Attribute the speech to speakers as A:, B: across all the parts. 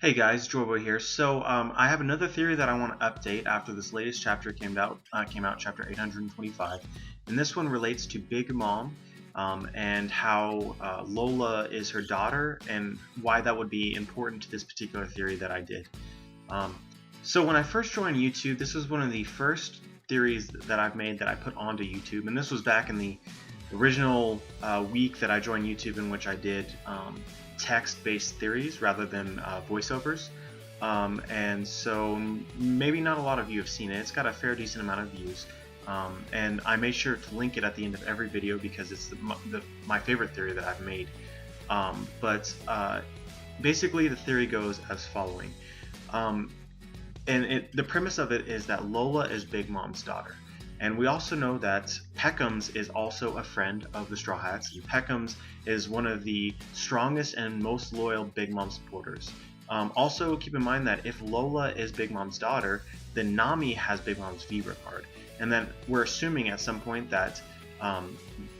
A: Hey guys, Jorbo here. I have another theory that I want to update after this latest chapter came out, chapter 825, and this one relates to Big Mom, and how Lola is her daughter, and why that would be important to this particular theory that I did. So when I first joined YouTube, this was one of the first theories that I've made that I put onto YouTube, and this was back in the original week that I joined YouTube, in which I did text-based theories rather than voiceovers, and so maybe not a lot of you have seen it. It's got a fair decent amount of views, and I made sure to link it at the end of every video because it's my favorite theory that I've made. Basically the theory goes as following, the premise of it is that Lola is Big Mom's daughter. And we also know that Pekoms is also a friend of the Strawhats. Pekoms is one of the strongest and most loyal Big Mom supporters. Also, keep in mind that if Lola is Big Mom's daughter, then Nami has Big Mom's vivre card. And then we're assuming at some point that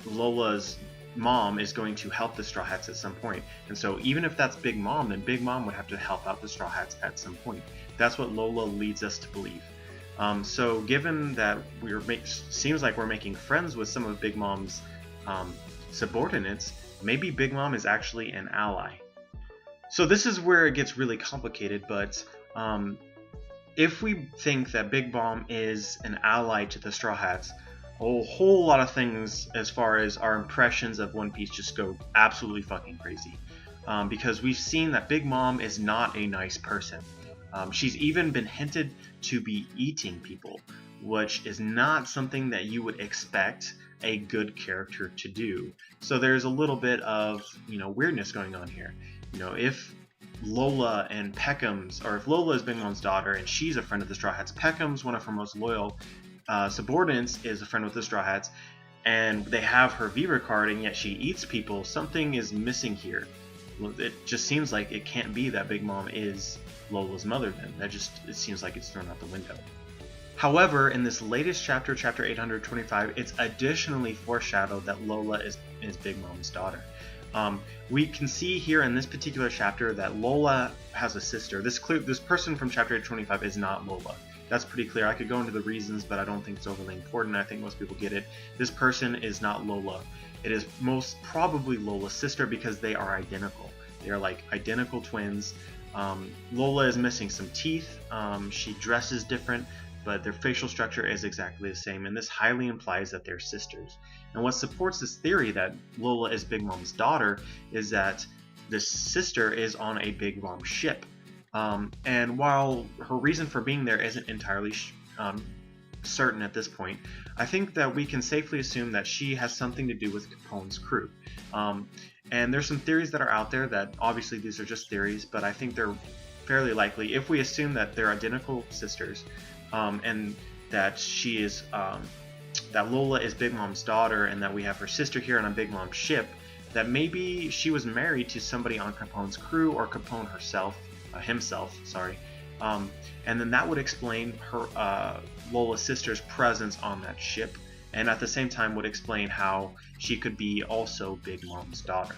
A: Lola's mom is going to help the Strawhats at some point. And so even if that's Big Mom, then Big Mom would have to help out the Strawhats at some point. That's what Lola leads us to believe. So given that seems like we're making friends with some of Big Mom's subordinates, maybe Big Mom is actually an ally. So this is where it gets really complicated, but if we think that Big Mom is an ally to the Strawhats, a whole lot of things as far as our impressions of One Piece just go absolutely fucking crazy. Because we've seen that Big Mom is not a nice person. She's even been hinted to be eating people, which is not something that you would expect a good character to do. So there's a little bit of, weirdness going on here. If Lola and Pekoms, or if Lola is Big Mom's daughter and she's a friend of the Straw Hats, Pekoms, one of her most loyal subordinates, is a friend with the Straw Hats, and they have her vivre card and yet she eats people, something is missing here. It just seems like it can't be that Big Mom is Lola's mother then. It seems like it's thrown out the window. However, in this latest chapter, chapter 825, it's additionally foreshadowed that Lola is Big Mom's daughter. We can see here in this particular chapter that Lola has a sister. This person from chapter 825 is not Lola. That's pretty clear. I could go into the reasons, but I don't think it's overly important. I think most people get it. This person is not Lola. It is most probably Lola's sister because they are identical. They are like identical twins. Lola is missing some teeth. She dresses different, but their facial structure is exactly the same, and this highly implies that they're sisters. And what supports this theory that Lola is Big Mom's daughter is that this sister is on a Big Mom ship. And while her reason for being there isn't entirely certain at this point, I think that we can safely assume that she has something to do with Capone's crew. And there's some theories that are out there that, obviously these are just theories, but I think they're fairly likely. If we assume that they're identical sisters, and that that Lola is Big Mom's daughter, and that we have her sister here on a Big Mom ship, that maybe she was married to somebody on Capone's crew, or Capone himself, and then that would explain her Lola's sister's presence on that ship, and at the same time would explain how she could be also Big Mom's daughter.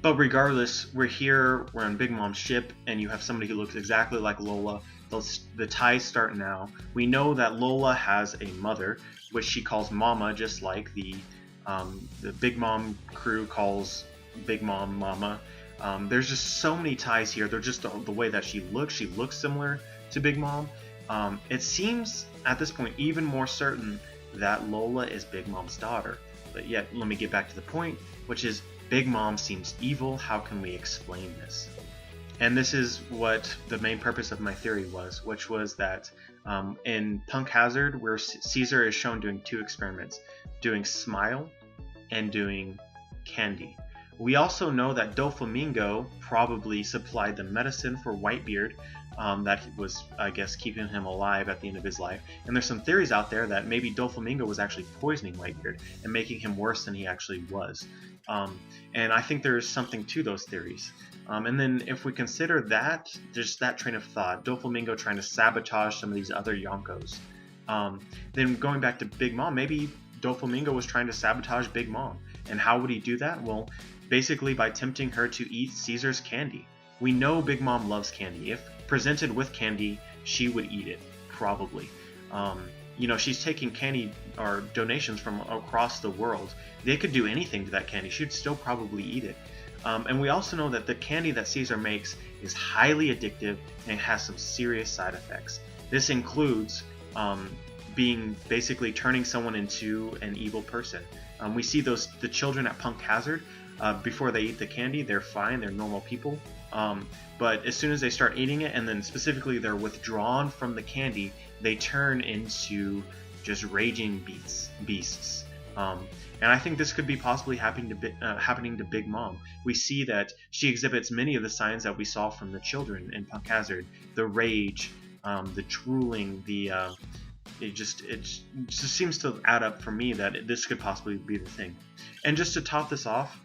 A: But regardless, we're on Big Mom's ship, and you have somebody who looks exactly like Lola. The ties start now. We know that Lola has a mother, which she calls Mama, just like the Big Mom crew calls Big Mom Mama. There's just so many ties here. They're just the way that she looks similar to Big Mom. It seems at this point even more certain that Lola is Big Mom's daughter. But yet, let me get back to the point, which is Big Mom seems evil. How can we explain this? And this is what the main purpose of my theory was, which was that in Punk Hazard, where Caesar is shown doing two experiments, doing Smile and doing Candy. We also know that Doflamingo probably supplied the medicine for Whitebeard that was, I guess, keeping him alive at the end of his life. And there's some theories out there that maybe Doflamingo was actually poisoning Whitebeard and making him worse than he actually was. And I think there's something to those theories. And then if we consider that, just that train of thought, Doflamingo trying to sabotage some of these other Yonkos, then going back to Big Mom, maybe Doflamingo was trying to sabotage Big Mom. And how would he do that? Well, basically by tempting her to eat Caesar's candy, We know Big Mom loves candy. If presented with candy, she would eat it, probably. She's taking candy or donations from across the world. They could do anything to that candy. She'd still probably eat it. And we also know that the candy that Caesar makes is highly addictive and has some serious side effects. This includes being basically turning someone into an evil person. We see the children at Punk Hazard, before they eat the candy, they're fine, they're normal people. But as soon as they start eating it, and then specifically they're withdrawn from the candy, they turn into just raging beasts. And I think this could be possibly happening to Big Mom. We see that she exhibits many of the signs that we saw from the children in Punk Hazard: the rage, the drooling, it just seems to add up for me that this could possibly be the thing. And just to top this off,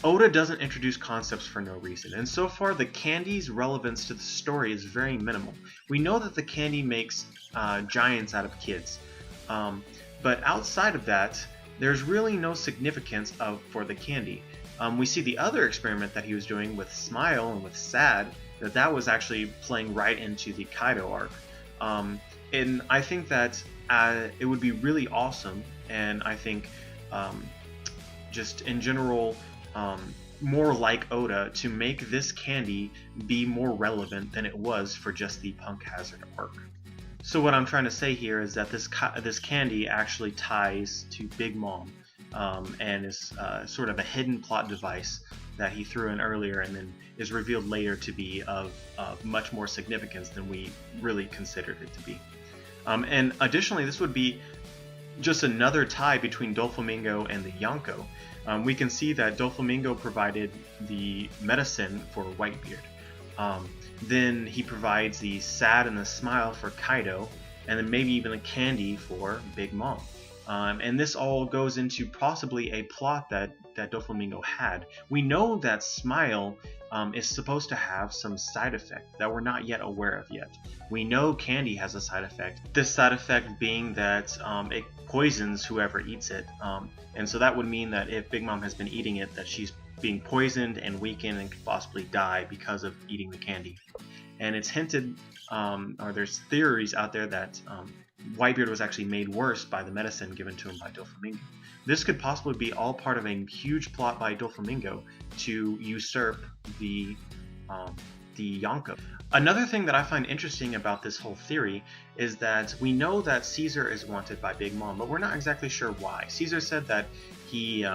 A: Oda doesn't introduce concepts for no reason, and so far the candy's relevance to the story is very minimal. We know that the candy makes giants out of kids, but outside of that, there's really no significance for the candy. We see the other experiment that he was doing with Smile and with Sad, that was actually playing right into the Kaido arc. And I think that it would be really awesome, and I think just in general, more like Oda, to make this candy be more relevant than it was for just the Punk Hazard arc. So what I'm trying to say here is that this candy actually ties to Big Mom, and is sort of a hidden plot device that he threw in earlier and then is revealed later to be of much more significance than we really considered it to be. And additionally, this would be just another tie between Doflamingo and the Yonko. We can see that Doflamingo provided the medicine for Whitebeard. Then he provides the Sad and the Smile for Kaido, and then maybe even a candy for Big Mom. And this all goes into possibly a plot that Doflamingo had. We know that Smile is supposed to have some side effect that we're not yet aware of yet. We know candy has a side effect. This side effect being that it poisons whoever eats it. And so that would mean that if Big Mom has been eating it, that she's being poisoned and weakened and could possibly die because of eating the candy. And it's hinted, or there's theories out there that Whitebeard was actually made worse by the medicine given to him by Doflamingo. This could possibly be all part of a huge plot by Doflamingo to usurp the Yonko. Another thing that I find interesting about this whole theory is that we know that Caesar is wanted by Big Mom, but we're not exactly sure why. Caesar said that he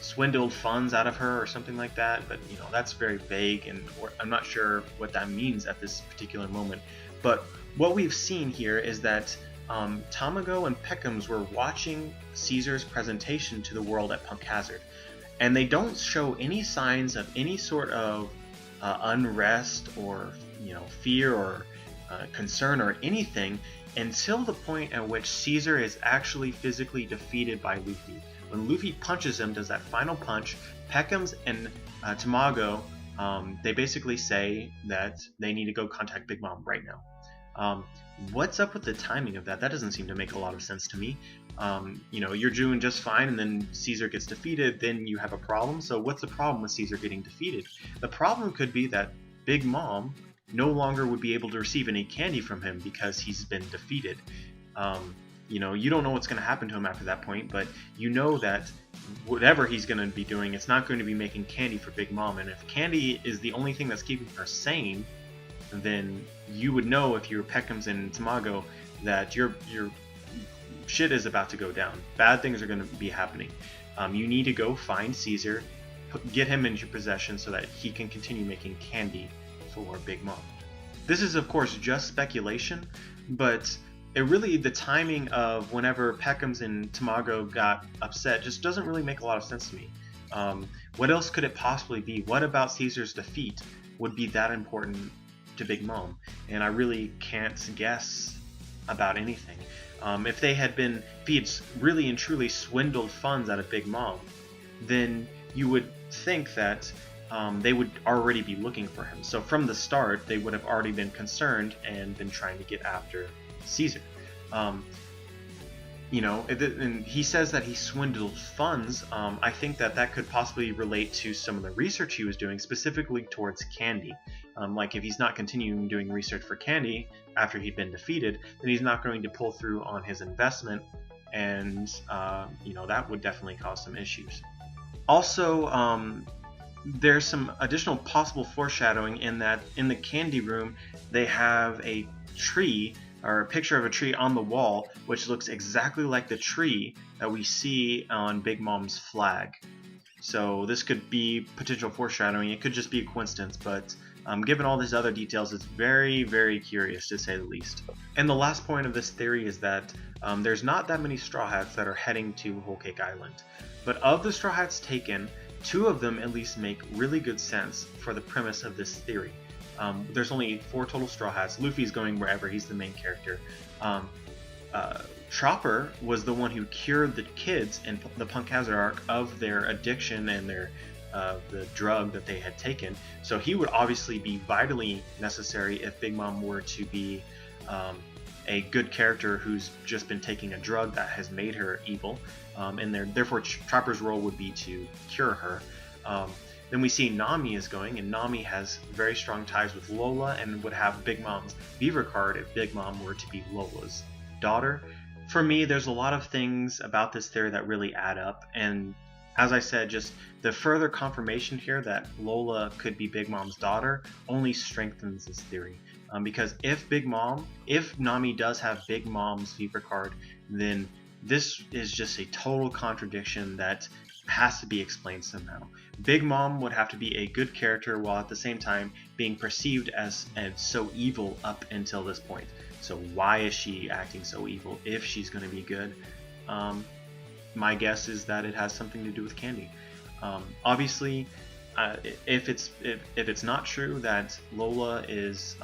A: swindled funds out of her or something like that, but that's very vague, and I'm not sure what that means at this particular moment. But what we've seen here is that Tamago and Pekoms were watching Caesar's presentation to the world at Punk Hazard, and they don't show any signs of any sort of unrest or fear or concern or anything until the point at which Caesar is actually physically defeated by Luffy. When Luffy punches him, does that final punch, Pekoms and Tamago, they basically say that they need to go contact Big Mom right now. What's up with the timing of that? That doesn't seem to make a lot of sense to me. You're doing just fine, and then Caesar gets defeated, then you have a problem. So what's the problem with Caesar getting defeated? The problem could be that Big Mom no longer would be able to receive any candy from him because he's been defeated. You don't know what's going to happen to him after that point, but you know that whatever he's going to be doing, it's not going to be making candy for Big Mom. And if candy is the only thing that's keeping her sane, then you would know, if you're Pekoms and Tamago, that your shit is about to go down. Bad things are going to be happening. You need to go find Caesar, get him into your possession so that he can continue making candy for Big Mom. This is of course just speculation, but the timing of whenever Pekoms and Tamago got upset just doesn't really make a lot of sense to me. What else could it possibly be? What about Caesar's defeat would be that important to Big Mom? And I really can't guess about anything. If he had really and truly swindled funds out of Big Mom, then you would think that they would already be looking for him. So from the start, they would have already been concerned and been trying to get after Caesar. and he says that he swindled funds. I think that that could possibly relate to some of the research he was doing, specifically towards Candy. Like if he's not continuing doing research for Candy after he'd been defeated, then he's not going to pull through on his investment, and that would definitely cause some issues. Also, there's some additional possible foreshadowing in that in the Candy room they have a tree, or a picture of a tree on the wall, which looks exactly like the tree that we see on Big Mom's flag. So this could be potential foreshadowing. It could just be a coincidence, but given all these other details, it's very, very curious to say the least. And the last point of this theory is that there's not that many Straw Hats that are heading to Whole Cake Island. But of the Straw Hats taken, 2 of them at least make really good sense for the premise of this theory. There's only 4 total Straw Hats. Luffy's going wherever, he's the main character. Chopper was the one who cured the kids in the Punk Hazard arc of their addiction and their the drug that they had taken. So he would obviously be vitally necessary if Big Mom were to be a good character who's just been taking a drug that has made her evil. And therefore Chopper's role would be to cure her. Then we see Nami is going, and Nami has very strong ties with Lola and would have Big Mom's vivre card if Big Mom were to be Lola's daughter. For me, there's a lot of things about this theory that really add up, and as I said, just the further confirmation here that Lola could be Big Mom's daughter only strengthens this theory. Because if Nami does have Big Mom's vivre card, then this is just a total contradiction that has to be explained somehow. Big Mom would have to be a good character while at the same time being perceived as so evil up until this point. So why is she acting so evil if she's going to be good? My guess is that it has something to do with Candy. Obviously, if it's not true that Lola is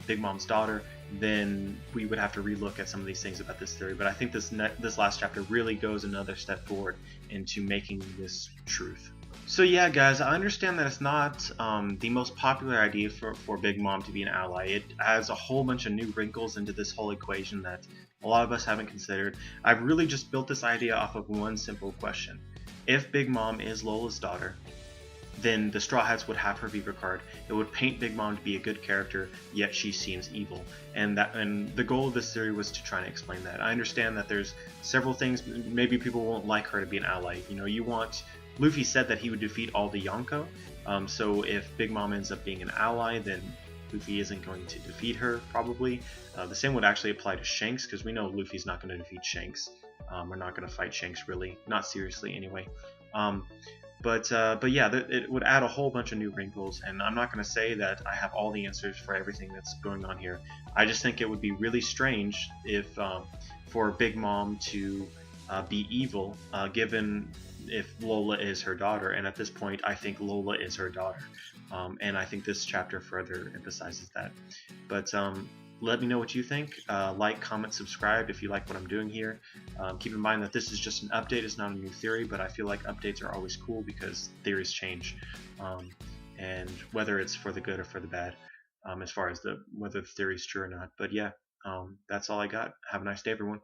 A: Big Mom's daughter, then we would have to relook at some of these things about this theory. But I think this last chapter really goes another step forward into making this truth. So yeah, guys, I understand that it's not the most popular idea for Big Mom to be an ally. It adds a whole bunch of new wrinkles into this whole equation that a lot of us haven't considered. I've really just built this idea off of one simple question. If Big Mom is Lola's daughter, then the Straw Hats would have her vivre card. It would paint Big Mom to be a good character, yet she seems evil. And the goal of this theory was to try and explain that. I understand that there's several things. Maybe people won't like her to be an ally. Luffy said that he would defeat all the Yonko. So if Big Mom ends up being an ally, then Luffy isn't going to defeat her, probably. The same would actually apply to Shanks, because we know Luffy's not going to defeat Shanks. We're not going to fight Shanks, really. Not seriously, anyway. But yeah, it would add a whole bunch of new wrinkles, and I'm not going to say that I have all the answers for everything that's going on here. I just think it would be really strange if for Big Mom to be evil, given if Lola is her daughter, and at this point I think Lola is her daughter, and I think this chapter further emphasizes that. But let me know what you think. Like, comment, subscribe if you like what I'm doing here. Keep in mind that this is just an update, it's not a new theory, but I feel like updates are always cool because theories change, and whether it's for the good or for the bad, as far as whether the theory is true or not. But yeah, that's all I got. Have a nice day, everyone.